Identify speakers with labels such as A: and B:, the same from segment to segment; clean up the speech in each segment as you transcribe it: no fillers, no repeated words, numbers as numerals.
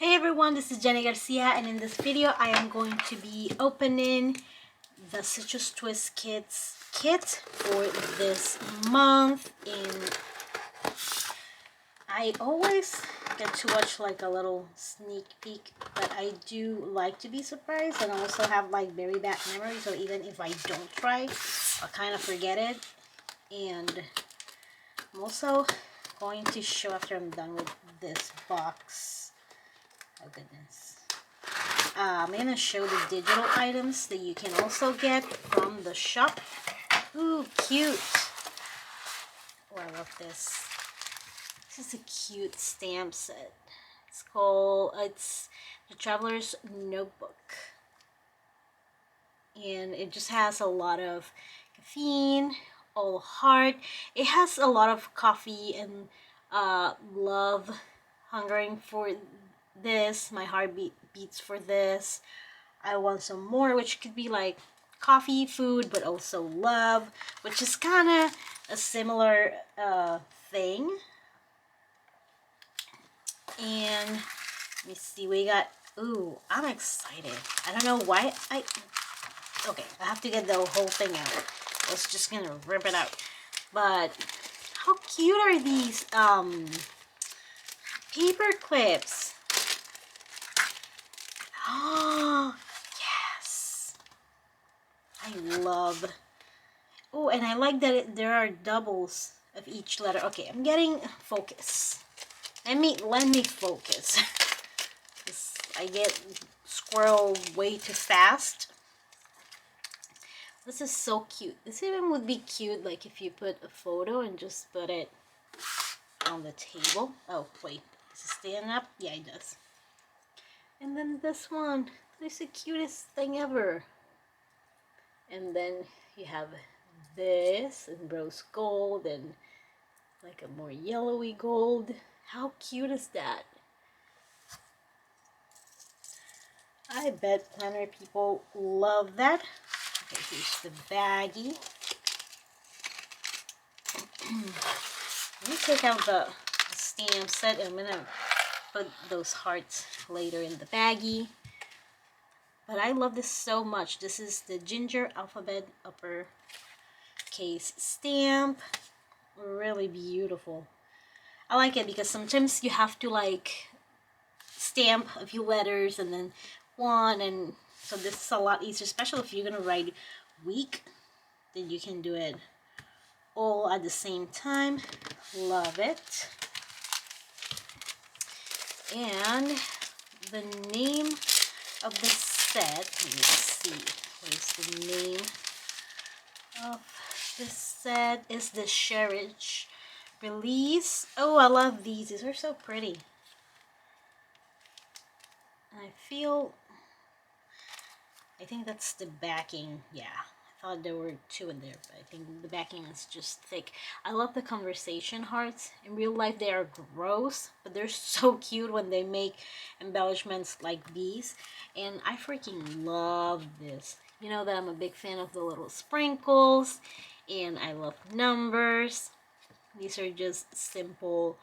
A: Hey everyone, this is Jenny Garcia, and in this video I am going to be opening the Citrus Twist Kids kit for this month. And I always get to watch like a little sneak peek, but I do like to be surprised, and I also have like very bad memory, so even if I don't try, I'll kind of forget it. And I'm also going to show after I'm done with this box. Oh goodness. I'm going to show the digital items that you can also get from the shop. Ooh, cute. Oh, I love this. This is a cute stamp set. It's the Traveler's Notebook. And it just has a lot of caffeine, all heart. It has a lot of coffee and love, hungering for this. My heart beats for this. I want some more, which could be like coffee, food, but also love, which is kind of a similar thing. And let me see, we got, ooh, I'm excited. I don't know why okay, I have to get the whole thing out. I was just gonna rip it out. But how cute are these paper clips? Oh, yes. I love. Oh, and I like that there are doubles of each letter. Okay, I'm getting focus. Let me focus. I get squirrel way too fast. This is so cute. This even would be cute like if you put a photo and just put it on the table. Oh, wait. Is it standing up? Yeah, it does. And then this one. This is the cutest thing ever. And then you have this in rose gold and like a more yellowy gold. How cute is that? I bet planner people love that. Okay, here's the baggie. Let me take out the stamp set. I'm gonna put those hearts later in the baggie. But I love this so much. This is the Ginger Alphabet uppercase stamp. Really beautiful. I like it because sometimes you have to like stamp a few letters and then one, and so this is a lot easier, especially if you're gonna write week, then you can do it all at the same time. Love it. And the name of the set, let me see, what is the name of this set, is the Cherish Release. Oh, I love these. These are so pretty. I think that's the backing. Yeah, I thought there were two in there, but I think the backing is just thick. I love the conversation hearts. In real life they are gross, but they're so cute when they make embellishments like these. And I freaking love this. You know that I'm a big fan of the little sprinkles, and I love numbers. These are just simple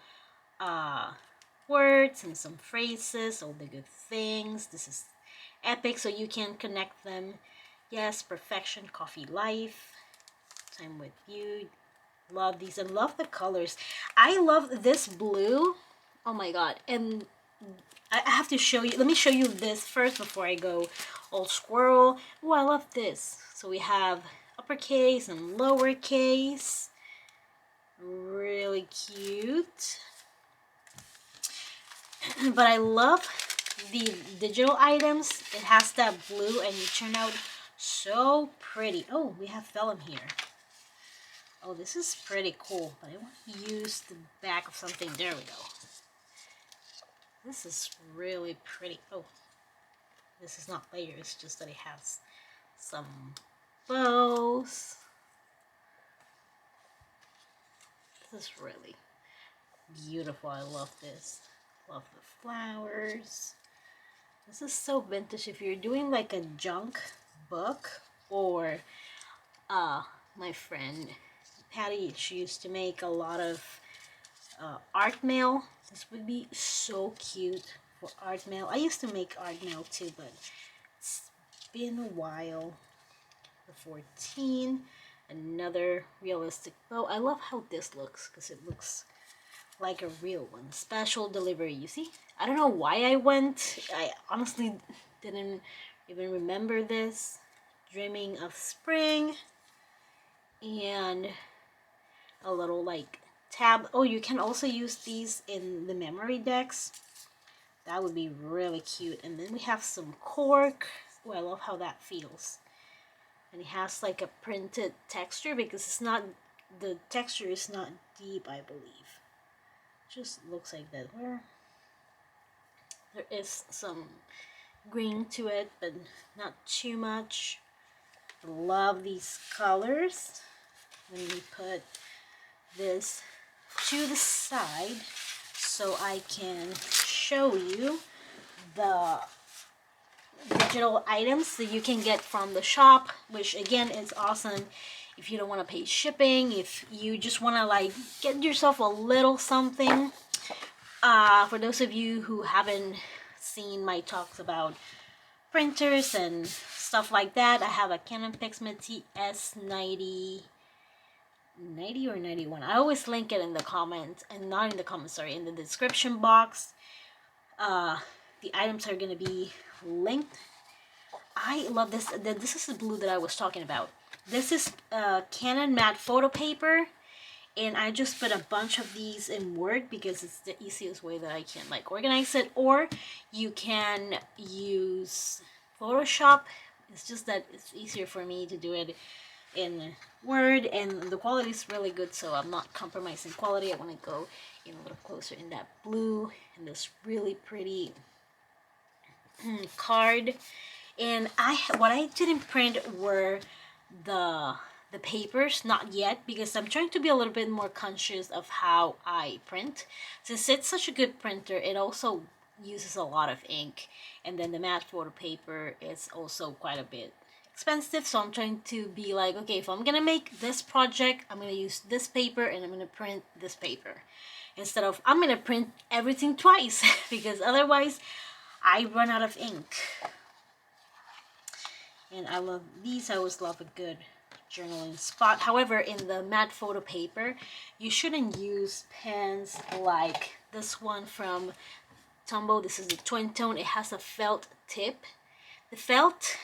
A: words and some phrases, all the good things. This is epic, so you can connect them. Yes, perfection, coffee life, time with you. Love these and love the colors. I love this blue. Oh my god. And I have to show you, let me show you this first before I go all squirrel. Oh, I love this. So we have uppercase and lowercase. Really cute. But I love the digital items. It has that blue and you turn out so pretty. Oh, we have vellum here. Oh, this is pretty cool, but I want to use the back of something. There we go. This is really pretty. Oh, this is not layered, it's just that it has some bows. This is really beautiful. I love this. Love the flowers. This is so vintage. If you're doing like a junk book, or my friend Patty, she used to make a lot of art mail. This would be so cute for art mail. I used to make art mail too, but it's been a while. The 14, another realistic bow. I love how this looks because it looks like a real one. Special delivery, you see? I don't know why I went. I honestly didn't even remember this. Dreaming of Spring. And a little like tab. Oh, you can also use these in the memory decks. That would be really cute. And then we have some cork. Oh, I love how that feels. And it has like a printed texture because it's not, the texture is not deep, I believe. Just looks like that. Where there is some green to it, but not too much. Love these colors. Let me put this to the side so I can show you the digital items that you can get from the shop, which again is awesome if you don't want to pay shipping, if you just want to like get yourself a little something. For those of you who haven't seen my talks about printers and stuff like that, I have a Canon PIXMA TS90 or 91. I always link it in the comments, and not in the comments, sorry, in the description box. The items are going to be linked. I love this. This is the blue that I was talking about. This is Canon matte photo paper, and I just put a bunch of these in Word because it's the easiest way that I can like organize it. Or you can use Photoshop. It's just that it's easier for me to do it in Word, and the quality is really good, so I'm not compromising quality. I want to go in a little closer in that blue and this really pretty card. And what I didn't print were the papers, not yet, because I'm trying to be a little bit more conscious of how I print. Since it's such a good printer, it also uses a lot of ink, and then the matte photo paper is also quite a bit expensive, so I'm trying to be like, okay, if I'm gonna make this project, I'm gonna use this paper and I'm gonna print this paper instead of I'm gonna print everything twice because otherwise I run out of ink. And I love these. I always love a good journaling spot. However, in the matte photo paper, you shouldn't use pens like this one from Tombow. This is the twin tone. It has a felt tip. The felt,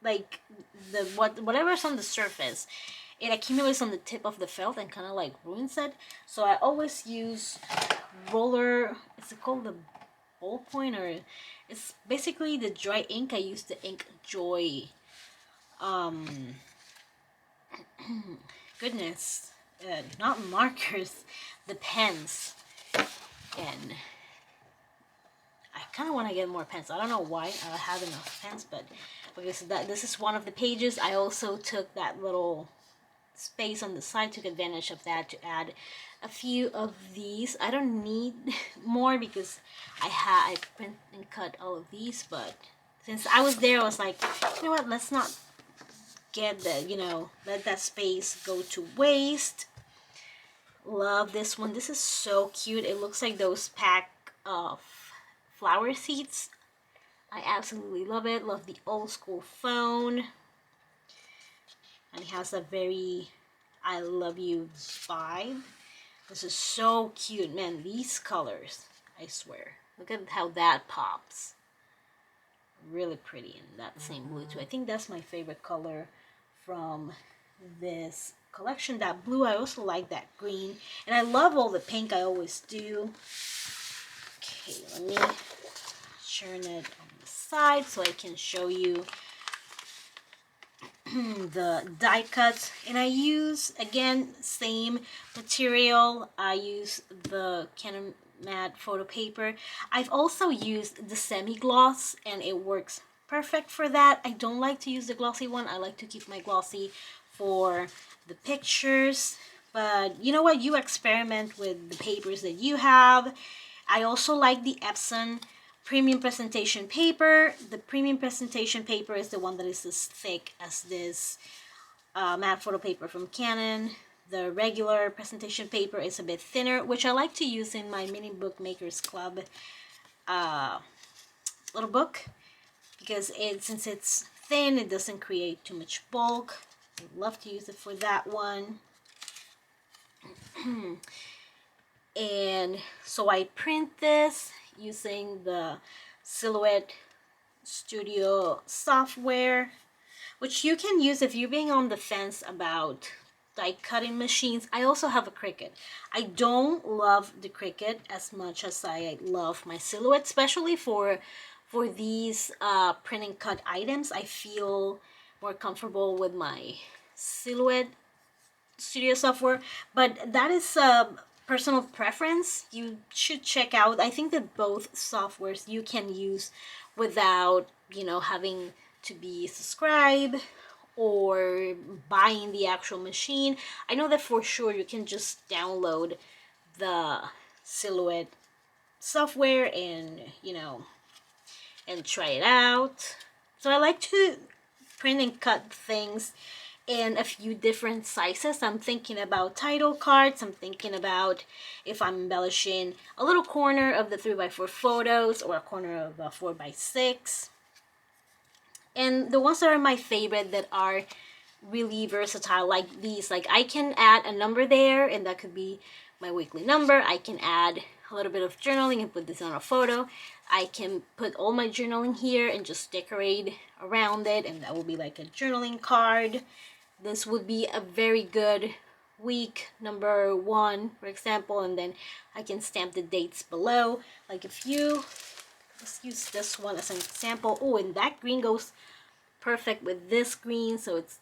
A: like whatever's on the surface, it accumulates on the tip of the felt and kind of like ruins it. So I always use roller. Is it called the ballpoint, or it's basically the dry ink. I use the Ink Joy. Goodness, not markers, the pens, and I kind of want to get more pens. I don't know why I have enough pens, but because this is one of the pages, I also took that little space on the side, took advantage of that to add a few of these. I don't need more because I print and cut all of these, but since I was there, I was like, you know what, let's not get let that space go to waste. Love this one. This is so cute. It looks like those pack of flower seeds. I absolutely love it. Love the old school phone. And it has a very I love you vibe. This is so cute, man. These colors, I swear. Look at how that pops. Really pretty, and that same blue too. I think that's my favorite color from this collection. That blue, I also like that green, and I love all the pink. I always do. Okay, let me turn it on the side so I can show you the die cuts. And I use, again, same material. I use the Canon matte photo paper. I've also used the semi-gloss, and it works perfect for that. I don't like to use the glossy one. I like to keep my glossy for the pictures, but you know what, you experiment with the papers that you have. I also like the Epson premium presentation paper. The premium presentation paper is the one that is as thick as this matte photo paper from Canon. The regular presentation paper is a bit thinner, which I like to use in my Mini Bookmakers Club little book, because since it's thin, it doesn't create too much bulk. I love to use it for that one. And so I print this using the Silhouette Studio software, which you can use if you're being on the fence about die cutting machines. I also have a Cricut. I don't love the Cricut as much as I love my Silhouette, especially for these print and cut items. I feel more comfortable with my Silhouette Studio software, but that is a personal preference. You should check out. I think that both softwares you can use without, you know, having to be subscribed or buying the actual machine. I know that for sure you can just download the Silhouette software and, you know, and try it out. So I like to print and cut things in a few different sizes. I'm thinking about title cards. I'm thinking about if I'm embellishing a little corner of the 3x4 photos or a corner of a 4x6. And the ones that are my favorite that are really versatile, like these, like I can add a number there, and that could be my weekly number. I can add a little bit of journaling and put this on a photo. I can put all my journaling here and just decorate around it, and that will be like a journaling card. This would be a very good week number 1, for example, and then I can stamp the dates below. Like if you, let's use this one as an example. Oh, and that green goes perfect with this green, so it's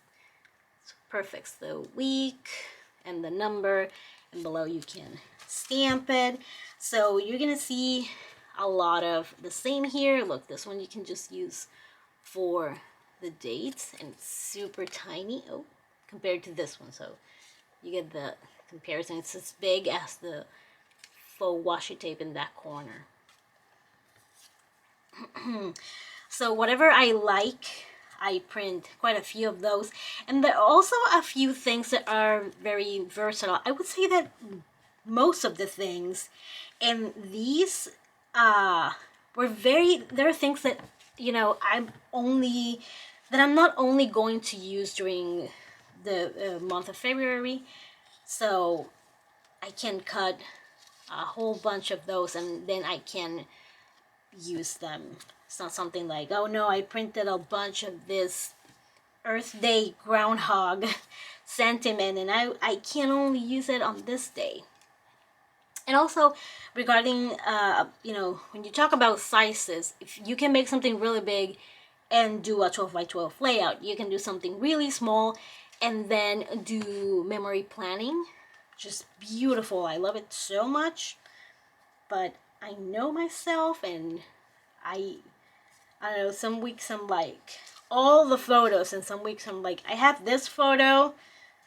A: perfect. The week and the number, and below you can stamp it. So you're gonna see a lot of the same here. Look, this one you can just use for the dates, and it's super tiny compared to this one, so you get the comparison. It's as big as the faux washi tape in that corner. So whatever I like, I print quite a few of those, and there are also a few things that are very versatile. I would say that most of the things in these there are things that, you know, I'm not only going to use during the month of February, so I can cut a whole bunch of those and then I can use them. It's not something like, oh no, I printed a bunch of this Earth Day groundhog sentiment and I can only use it on this day. And also regarding you know, when you talk about sizes, if you can make something really big and do a 12x12 layout, you can do something really small and then do memory planning. Just beautiful. I love it so much. But I know myself, and I don't know, some weeks I'm like all the photos, and some weeks I'm like, I have this photo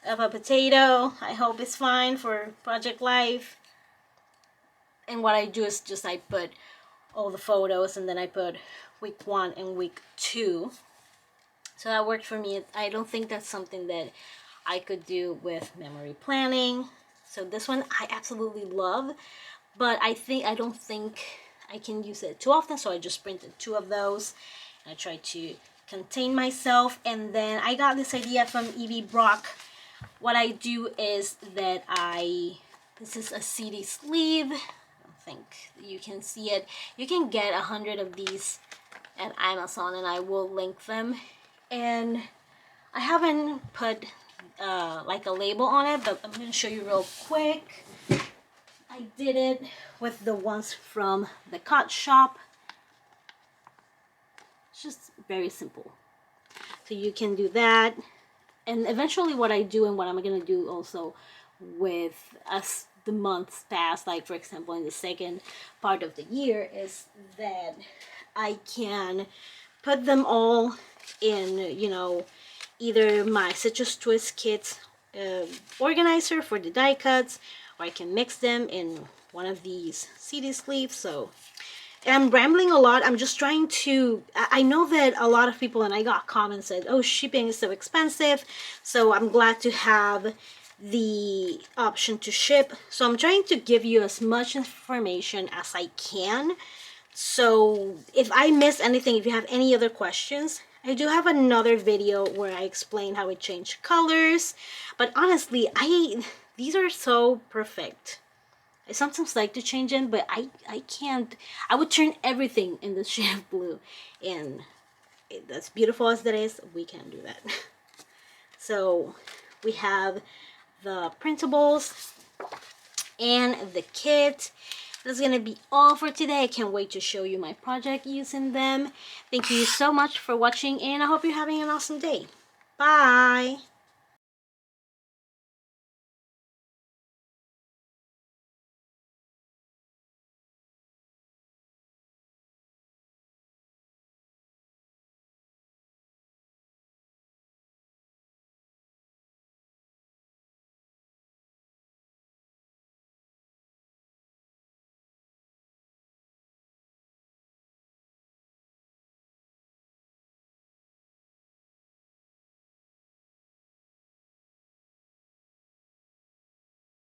A: of a potato, I hope it's fine for Project Life. And what I do is just I put all the photos and then I put week 1 and week 2. So that worked for me. I don't think that's something that I could do with memory planning. So this one I absolutely love, but I don't think I can use it too often, so I just printed 2 of those. I tried to contain myself, and then I got this idea from Evie Brock. What I do is that this is a CD sleeve. I don't think you can see it. You can get 100 of these at Amazon, and I will link them. And I haven't put like a label on it, but I'm going to show you real quick. I did it with the ones from the Cut Shop. It's just very simple. So you can do that. And eventually what I do and what I'm going to do also with as the months pass, like for example in the second part of the year, is that I can put them all in, you know, either my Citrus Twist Kits organizer for the die cuts, or I can mix them in one of these CD sleeves. So, and I'm rambling a lot. I'm just trying to, I know that a lot of people, and I got comments that, oh, shipping is so expensive. So I'm glad to have the option to ship. So I'm trying to give you as much information as I can. So if I miss anything, if you have any other questions, I do have another video where I explain how it changed colors. But honestly, these are so perfect. I sometimes like to change them, but I can't. I would turn everything in the shade of blue, and as beautiful as that is, we can't do that. So we have the printables and the kit. That's gonna be all for today. I can't wait to show you my project using them. Thank you so much for watching, and I hope you're having an awesome day. Bye!